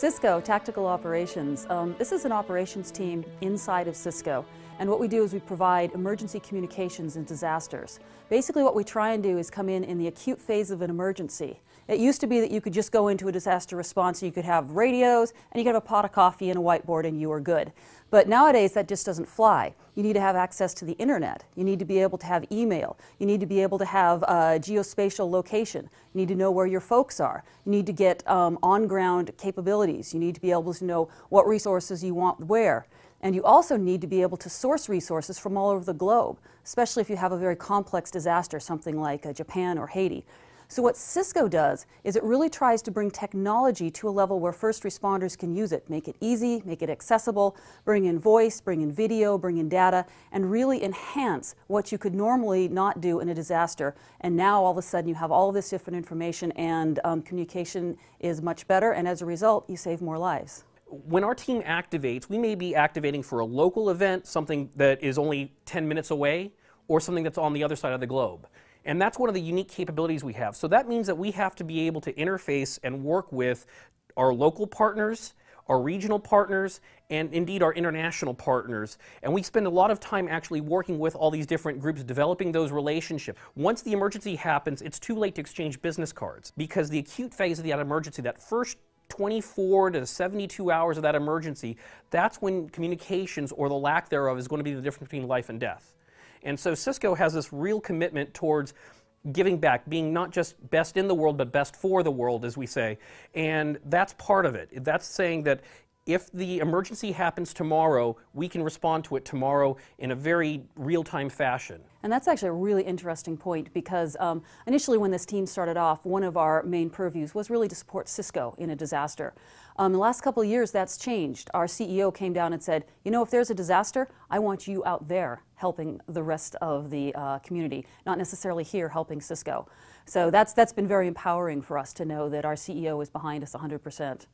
Cisco Tactical Operations. This is an operations team inside of Cisco, and what we do is we provide emergency communications in disasters. Basically what we try and do is come in the acute phase of an emergency. It used to be that you could just go into a disaster response and you could have radios and you could have a pot of coffee and a whiteboard and you were good. But nowadays that just doesn't fly. You need to have access to the internet. You need to be able to have email. You need to be able to have geospatial location. You need to know where your folks are. You need to get on-ground capabilities. You need to be able to know what resources you want where. And you also need to be able to source resources from all over the globe, especially if you have a very complex disaster, something like Japan or Haiti. So what Cisco does is it really tries to bring technology to a level where first responders can use it, make it easy, make it accessible, bring in voice, bring in video, bring in data, and really enhance what you could normally not do in a disaster. And now all of a sudden you have all of this different information and communication is much better, and as a result you save more lives. When our team activates, we may be activating for a local event, something that is only 10 minutes away, or something that's on the other side of the globe. And that's one of the unique capabilities we have. So that means that we have to be able to interface and work with our local partners, our regional partners, and indeed our international partners. And we spend a lot of time actually working with all these different groups, developing those relationships. Once the emergency happens, it's too late to exchange business cards, because the acute phase of that emergency, that first 24 to 72 hours of that emergency, that's when communications, or the lack thereof, is going to be the difference between life and death. And so Cisco has this real commitment towards giving back, being not just best in the world, but best for the world, as we say. And that's part of it. That's saying that if the emergency happens tomorrow, we can respond to it tomorrow in a very real-time fashion. And that's actually a really interesting point, because initially when this team started off, one of our main purviews was really to support Cisco in a disaster. The last couple of years that's changed. Our CEO came down and said, you know, if there's a disaster, I want you out there helping the rest of the community, not necessarily here helping Cisco. So that's been very empowering for us to know that our CEO is behind us 100%.